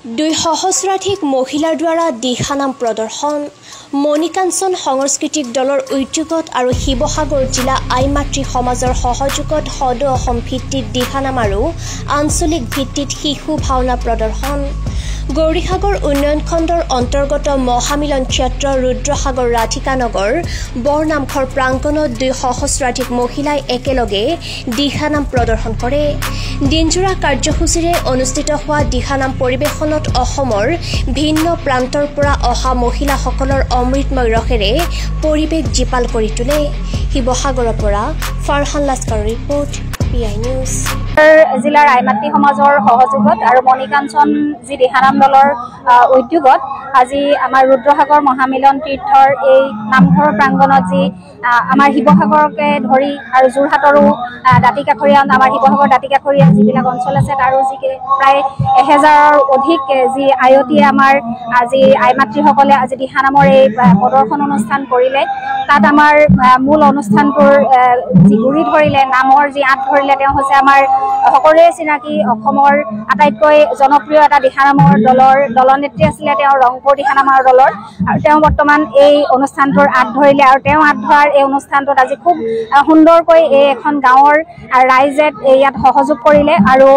দুই সহস্ৰাধিক মহিলাৰ দ্বাৰা দিহানাম প্ৰদৰ্শন মণিকাঞ্চন সাংস্কৃতিক দলৰ উদ্যোগত আৰু শিৱসাগৰ জিলা আইমাতৃ সমাজৰ সহযোগত সদৌ অসম ভিত্তিত দিহানাম আৰু আঞ্চলিক ভিত্তিত শিশু ভাওনা প্ৰদৰ্শন গৌৰীসাগৰ উন্নয়ন খণ্ডৰ অন্তৰ্গত মহামিলন ক্ষেত্ৰ ৰুদ্ৰসাগৰ ৰাধিকানগৰ বৰনামঘৰ প্ৰাংগণত দুই সহস্ৰাধিক মহিলাই একেলগে দিহানাম প্ৰদৰ্শন কৰে। দিনজোৰা কাৰ্যসূচীৰে অনুষ্ঠিত হোৱা দিহানাম পৰিৱেশনত অসমৰ ভিন্ন প্ৰান্তৰ পৰা অহা মহিলাসকলৰ অমৃতময় ৰসেৰে পৰিৱেশ জীপাল কৰি তোলে। শিৱসাগৰৰ পৰা ফাৰহান লাস্কাৰৰ ৰিপৰ্ট PI নিউজ। জিলাৰ আইমাতৃ সমাজৰ সহযোগত আৰু মণিকাঞ্চন যি দিহানাম দলৰ উদ্যোগত আজি আমাৰ ৰুদ্ৰসাগৰ মহামিলন তীৰ্থৰ এই নামঘৰ প্ৰাংগণত যি আমাৰ শিৱসাগৰকে ধৰি আৰু যোৰহাটৰো দাঁতিকাষৰীয়া আমাৰ শিৱসাগৰ দাঁতিকাষৰীয়া যিবিলাক অঞ্চল আছে তাৰো যি প্ৰায় 1000ৰ অধিক যি আয়তীয়ে আমাৰ আজি আইমাতৃসকলে আজি দিহানামৰ এই প্ৰদৰ্শন অনুষ্ঠান কৰিলে। তাত আমাৰ মূল অনুষ্ঠানটোৰ যি গুৰি ধৰিলে নামৰ যি আঁত ধৰিলে তেওঁ হৈছে আমাৰ সকলোৰে চিনাকি অসমৰ আটাইতকৈ জনপ্ৰিয় এটা দিহানামৰ দলনেত্ৰী আছিলে তেওঁ ৰংপুৰ দিহানামৰ দলৰ আৰু তেওঁ বৰ্তমান এই অনুষ্ঠানটোৰ আঁত ধৰিলে আৰু তেওঁ আঁত ধৰাৰ এই অনুষ্ঠানটোত আজি খুব সুন্দৰকৈ এই এখন গাঁৱৰ ৰাইজে ইয়াত সহযোগ কৰিলে আৰু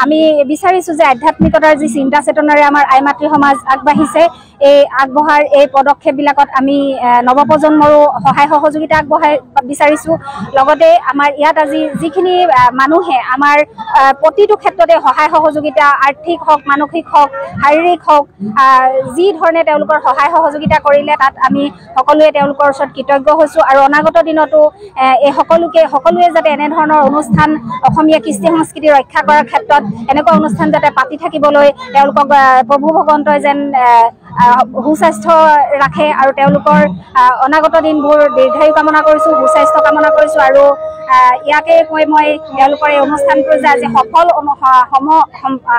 আমি বিচাৰিছো যে আধ্যাত্মিকতাৰ যি চিন্তা চেতনাৰে আমাৰ আইমাতৃ সমাজ আগবাঢ়িছে এই আগবঢ়াৰ এই পদক্ষেপবিলাকত আমি নৱপ্ৰজন্মৰো সহায় সহযোগিতা আগবঢ়াই বিচাৰিছো। লগতে আমাৰ ইয়াত আজি যিখিনি মানুহে আমাৰ প্ৰতিটো ক্ষেত্ৰতে সহায় সহযোগিতা আৰ্থিক হওক মানসিক হওক শাৰীৰিক হওক যি ধৰণে তেওঁলোকৰ সহায় সহযোগিতা কৰিলে তাত আমি সকলোৱে তেওঁলোকৰ ওচৰত কৃতজ্ঞ হৈছো আৰু অনাগত দিনতো এই সকলোৱে যাতে এনেধৰণৰ অনুষ্ঠান অসমীয়া কৃষ্টি সংস্কৃতি ৰক্ষা কৰাৰ ক্ষেত্ৰত এনেকুৱা অনুষ্ঠান যাতে পাতি থাকিবলৈ তেওঁলোকক প্ৰভু ভগৱন্তই যেন সুস্বাস্থ্য ৰাখে আৰু তেওঁলোকৰ অনাগত দিনবোৰ দীৰ্ঘায়ু কামনা কৰিছো সুস্বাস্থ্য কামনা কৰিছো আৰু ইয়াকে কৈ মই তেওঁলোকৰ এই অনুষ্ঠানটো যে আজি সফল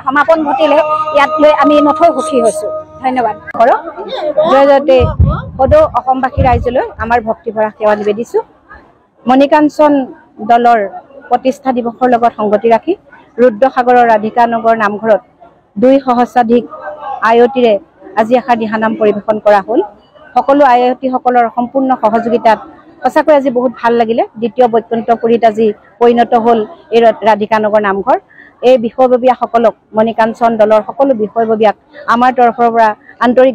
সমাপন ঘটিলে ইয়াত লৈ আমি নথৈ সুখী হৈছো। ধন্যবাদ। জয়তে সদৌ অসমবাসী ৰাইজলৈ আমাৰ ভক্তিভৰা সেৱা নিবেদিছো। মণিকাঞ্চন দলৰ প্ৰতিষ্ঠা দিৱসৰ লগত সংগতি ৰাখি ৰুদ্ৰসাগৰৰ ৰাধিকানগৰ নামঘৰত 2 সহস্ৰাধিক আয়তীৰে আজি এষাৰ দিহানাম পৰিৱেশন কৰা হ'ল। সকলো আয়তীসকলৰ সম্পূৰ্ণ সহযোগিতাত সঁচাকৈ আজি বহুত ভাল লাগিলে। দ্বিতীয় বৈকুণ্ঠপুৰীত আজি পৰিণত হ'ল এই ৰাধিকানগৰ নামঘৰ। এই বিষয়ববীয়াসকলক মণিকাঞ্চন দলৰ সকলো বিষয়ববীয়াক আমাৰ তৰফৰ পৰা আন্তৰিক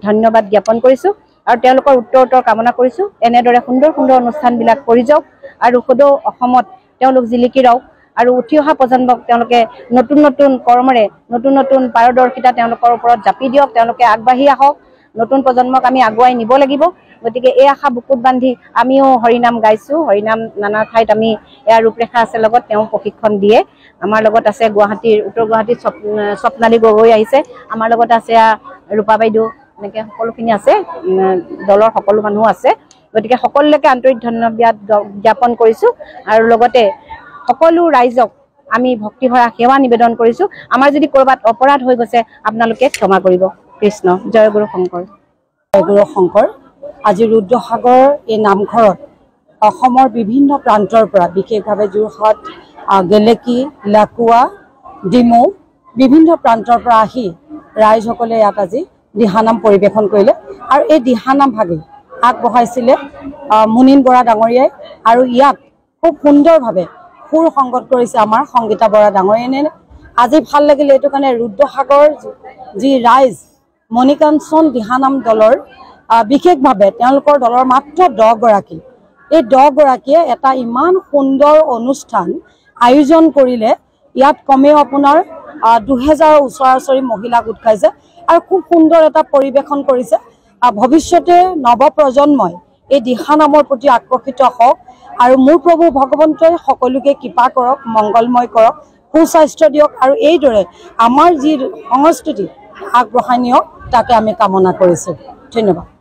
ধন্যবাদ জ্ঞাপন কৰিছোঁ আৰু তেওঁলোকৰ উত্তৰ কামনা কৰিছোঁ। এনেদৰে সুন্দৰ সুন্দৰ অনুষ্ঠানবিলাক কৰি যাওক আৰু সদৌ অসমত তেওঁলোক জিলিকি ৰওক আৰু উঠি অহা প্ৰজন্মক তেওঁলোকে নতুন নতুন কৰ্মৰে নতুন নতুন পাৰদৰ্শিতা তেওঁলোকৰ ওপৰত জাপি দিয়ক। তেওঁলোকে আগবাঢ়ি আহক। নতুন প্ৰজন্মক আমি আগুৱাই নিব লাগিব। গতিকে এই আশা বুকুত বান্ধি আমিও হৰিনাম গাইছোঁ। হৰিনাম নানা ঠাইত আমি ইয়াৰ ৰূপৰেখা আছে লগত তেওঁ প্ৰশিক্ষণ দিয়ে। আমাৰ লগত আছে উত্তৰ গুৱাহাটীত স্বপ্নালী গগৈ আহিছে। আমাৰ লগত আছে ৰূপা বাইদেউ এনেকৈ সকলোখিনি আছে দলৰ সকলো মানুহ আছে। গতিকে সকলোকে আন্তৰিক ধন্যবাদ জ্ঞাপন কৰিছোঁ আৰু লগতে সকলো ৰাইজক আমি ভক্তিভৰা সেৱা নিবেদন কৰিছোঁ। আমাৰ যদি ক'ৰবাত অপৰাধ হৈ গৈছে আপোনালোকে ক্ষমা কৰিব। কৃষ্ণ জয় গুৰু শংকৰ। জয় গুৰু শংকৰ। আজি ৰুদ্ৰসাগৰ এই নামঘৰত অসমৰ বিভিন্ন প্ৰান্তৰ পৰা বিশেষভাৱে যোৰহাট গেলেকী লাকুৱা ডিমৌ বিভিন্ন প্ৰান্তৰ পৰা আহি ৰাইজসকলে ইয়াত আজি দিহানাম পৰিৱেশন কৰিলে আৰু এই দিহানাম ভাগে আগবঢ়াইছিলে মুনীন বৰা ডাঙৰীয়াই আৰু ইয়াত খুব সুন্দৰভাৱে সুৰ সংগত কৰিছে আমাৰ সংগীতা বৰা ডাঙৰীয়াই। আজি ভাল লাগিলে এইটো কাৰণে ৰুদ্ৰসাগৰ যি ৰাইজ মণিকাঞ্চন দিহানাম দলৰ বিশেষভাৱে তেওঁলোকৰ দলৰ মাত্ৰ 10 গৰাকী এই 10 গৰাকীয়ে এটা ইমান সুন্দৰ অনুষ্ঠান আয়োজন কৰিলে। ইয়াত কমেও আপোনাৰ 2000 ওচৰা-ওচৰি মহিলা গোট খাইছে আৰু খুব সুন্দৰ এটা পৰিৱেশন কৰিছে। ভৱিষ্যতে নৱপ্ৰজন্মই এই দিহানামৰ প্ৰতি আকৰ্ষিত হওক আৰু মোৰ প্ৰভু ভগৱন্তই সকলোকে কৃপা কৰক মংগলময় কৰক সুস্বাস্থ্য দিয়ক আৰু এইদৰে আমাৰ যি সংস্কৃতি আগবঢ়াই নিয়ক তাকে আমি কামনা কৰিছোঁ। ধন্যবাদ।